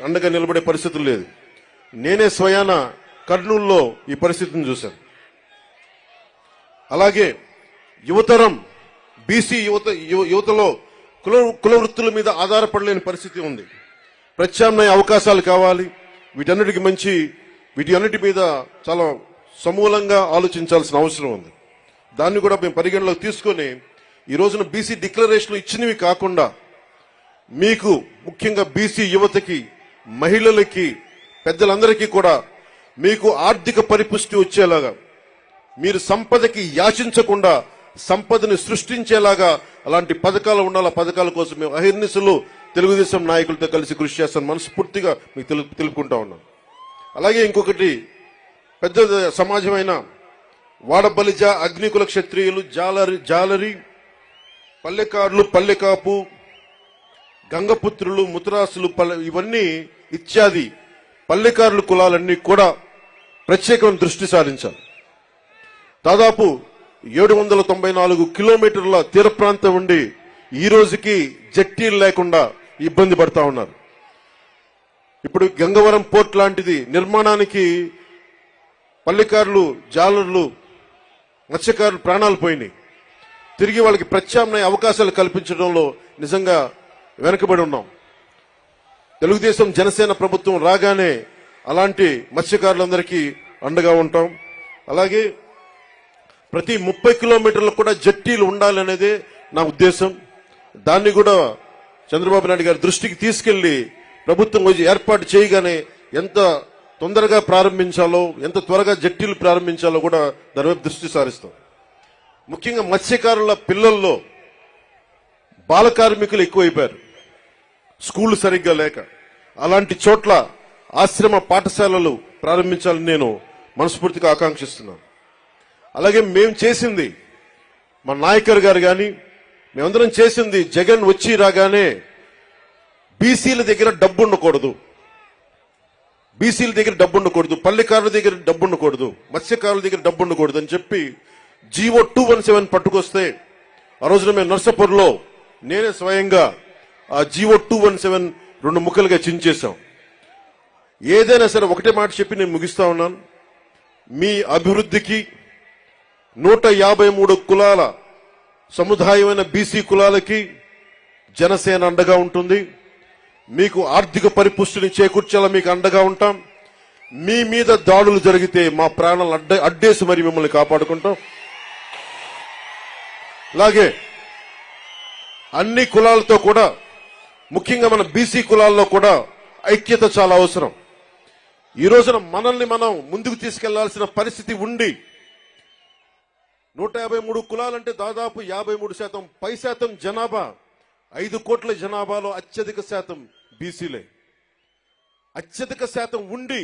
అండగా నిలబడే పరిస్థితులు లేదు. నేనే స్వయాన కర్నూలులో ఈ పరిస్థితిని చూశాను. అలాగే యువతరం బీసీ యువతలో కుల వృత్తుల మీద ఆధారపడలేని పరిస్థితి ఉంది. ప్రత్యామ్నాయ అవకాశాలు కావాలి. వీటన్నిటి మీద చాలా సమూలంగా ఆలోచించాల్సిన అవసరం ఉంది. దాన్ని కూడా మేము పరిగణలోకి తీసుకొని ఈ రోజున బీసీ డిక్లరేషన్లు ఇచ్చినవి కాకుండా మీకు ముఖ్యంగా బీసీ యువతకి, మహిళలకి, పెద్దలందరికీ కూడా మీకు ఆర్థిక పరిపుష్టి వచ్చేలాగా, మీరు సంపదకి యాచించకుండా సంపదని సృష్టించేలాగా అలాంటి పథకాలు ఉండాలి. ఆ పథకాల కోసం మేము అహిర్నిశలు తెలుగుదేశం నాయకులతో కలిసి కృషి చేస్తాను మనస్ఫూర్తిగా మీకు తెలుపుకుంటా ఉన్నాం. అలాగే ఇంకొకటి, పెద్ద సమాజమైన వాడబలిజ, అగ్నికుల క్షత్రియులు, జాలరి, పల్లెకారులు, పల్లెకాపు, గంగపుత్రులు, ముతరాసులు, ఇవన్నీ ఇత్యాది పల్లెకారుల కులాలన్నీ కూడా ప్రత్యేకమైన దృష్టి సారించాలి. దాదాపు 794 కిలోమీటర్ల తీర ప్రాంతం ఉండి ఈ రోజుకి జట్టీలు లేకుండా ఇబ్బంది పడతా ఉన్నారు. ఇప్పుడు గంగవరం పోర్ట్ లాంటిది నిర్మాణానికి పల్లెకారులు, జాలర్లు, మత్స్యకారులు ప్రాణాలు పోయినాయి. తిరిగి వాళ్ళకి ప్రత్యామ్నాయ అవకాశాలు కల్పించడంలో నిజంగా వెనకబడి ఉన్నాం. తెలుగుదేశం జనసేన ప్రభుత్వం రాగానే అలాంటి మత్స్యకారులందరికీ అండగా ఉంటాం. అలాగే ప్రతి 30 కిలోమీటర్లకు కూడా జట్టీలు ఉండాలనేదే నా ఉద్దేశం. దాన్ని కూడా చంద్రబాబు నాయుడు గారి దృష్టికి తీసుకెళ్లి ప్రభుత్వం ఏర్పాటు చేయగానే ఎంత తొందరగా ప్రారంభించాలో, ఎంత త్వరగా జట్టీలు ప్రారంభించాలో కూడా దాని వైపు దృష్టి సారిస్తాం. ముఖ్యంగా మత్స్యకారుల పిల్లల్లో బాల కార్మికులు ఎక్కువైపోయారు, స్కూళ్లు సరిగ్గా లేక. అలాంటి చోట్ల ఆశ్రమ పాఠశాలలు ప్రారంభించాలని నేను మనస్ఫూర్తిగా ఆకాంక్షిస్తున్నాను. అలాగే మేము చేసింది, మా నాయకర్ గారు కానీ మేమందరం చేసింది, జగన్ వచ్చి రాగానే బీసీల దగ్గర డబ్బు ఉండకూడదు, పల్లెకారుల దగ్గర డబ్బు ఉండకూడదు, మత్స్యకారుల దగ్గర డబ్బు ఉండకూడదు అని చెప్పి జీవో 217 పట్టుకొస్తే ఆ రోజున మేము నర్సాపూర్లో నేనే స్వయంగా ఆ జీవో 217 2 ముక్కలుగా చించేశాం. ఏదైనా సరే ఒకటే మాట చెప్పి నేను ముగిస్తా ఉన్నాను. మీ అభివృద్ధికి 153 కులాల సముదాయమైన బీసీ కులాలకి జనసేన అండగా ఉంటుంది. మీకు ఆర్థిక పరిపుష్టిని చేకూర్చేలా మీకు అండగా ఉంటాం. మీ మీద దాడులు జరిగితే మా ప్రాణాలు అడ్డేసి మరి మిమ్మల్ని కాపాడుకుంటాం. అలాగే అన్ని కులాలతో కూడా, ముఖ్యంగా మన బీసీ కులాల్లో కూడా ఐక్యత చాలా అవసరం. ఈ రోజున మనల్ని మనం ముందుకు తీసుకెళ్లాల్సిన పరిస్థితి ఉండి 153 కులాలంటే దాదాపు 53% పై శాతం జనాభా, 5 కోట్ల జనాభాలో అత్యధిక శాతం బీసీలే. అత్యధిక శాతం ఉండి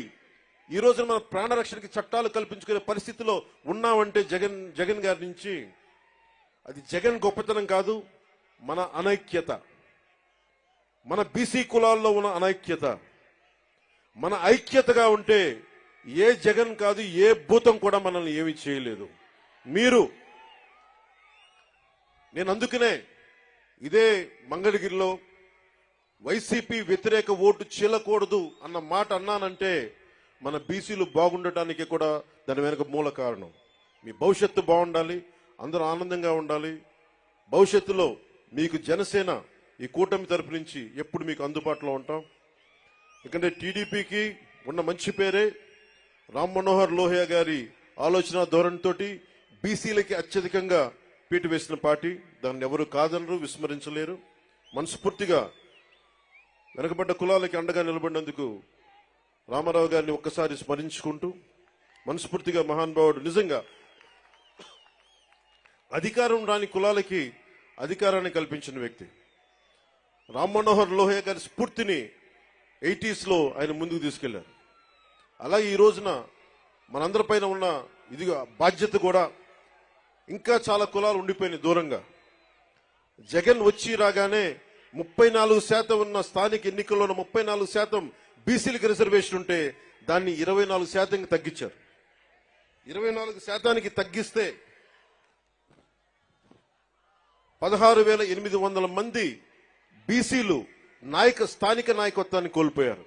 ఈ రోజున మన ప్రాణరక్షణకి చట్టాలు కల్పించుకునే పరిస్థితిలో ఉన్నామంటే జగన్ గారి నుంచి అది జగన్ గొప్పతనం కాదు, మన అనైక్యత, మన బీసీ కులాల్లో ఉన్న అనైక్యత. మన ఐక్యతగా ఉంటే ఏ జగన్ కాదు, ఏ భూతం కూడా మనల్ని ఏమీ చేయలేదు. నేను అందుకనే ఇదే మంగళగిరిలో వైసీపీ వ్యతిరేక ఓటు చీలకూడదు అన్న మాట అన్నానంటే మన బీసీలు బాగుండటానికి కూడా దాని వెనుక మూల కారణం. మీ భవిష్యత్తు బాగుండాలి, అందరూ ఆనందంగా ఉండాలి. భవిష్యత్తులో మీకు జనసేన ఈ కూటమి తరపు నుంచి ఎప్పుడు మీకు అందుబాటులో ఉంటాం. ఎందుకంటే టీడీపీకి ఉన్న మంచి పేరే రామ్ మనోహర్ లోహియా గారి ఆలోచన ధోరణితోటి బీసీలకి అత్యధికంగా పీటు వేసిన పార్టీ. దాన్ని ఎవరు కాదనరు, విస్మరించలేరు. మనస్ఫూర్తిగా వెనకబడ్డ కులాలకి అండగా నిలబడినందుకు రామారావు గారిని ఒక్కసారి స్మరించుకుంటూ, మనస్ఫూర్తిగా మహానుభావుడు, నిజంగా అధికారం రాని కులాలకి అధికారాన్ని కల్పించిన వ్యక్తి. రామ్ మనోహర్ లోహియా గారి స్ఫూర్తిని 80s లో ఆయన ముందుకు తీసుకెళ్లారు. అలాగే ఈ రోజున మనందరిపైన ఉన్న ఇదిగా బాధ్యత కూడా ఇంకా చాలా కులాలు ఉండిపోయినాయి దూరంగా. జగన్ వచ్చి రాగానే 34% ఉన్న స్థానిక ఎన్నికల్లోన 34% బీసీలకు రిజర్వేషన్ ఉంటే దాన్ని 24% తగ్గించారు. 24% తగ్గిస్తే 16,800 మంది బీసీలు స్థానిక నాయకత్వాన్ని కోల్పోయారు.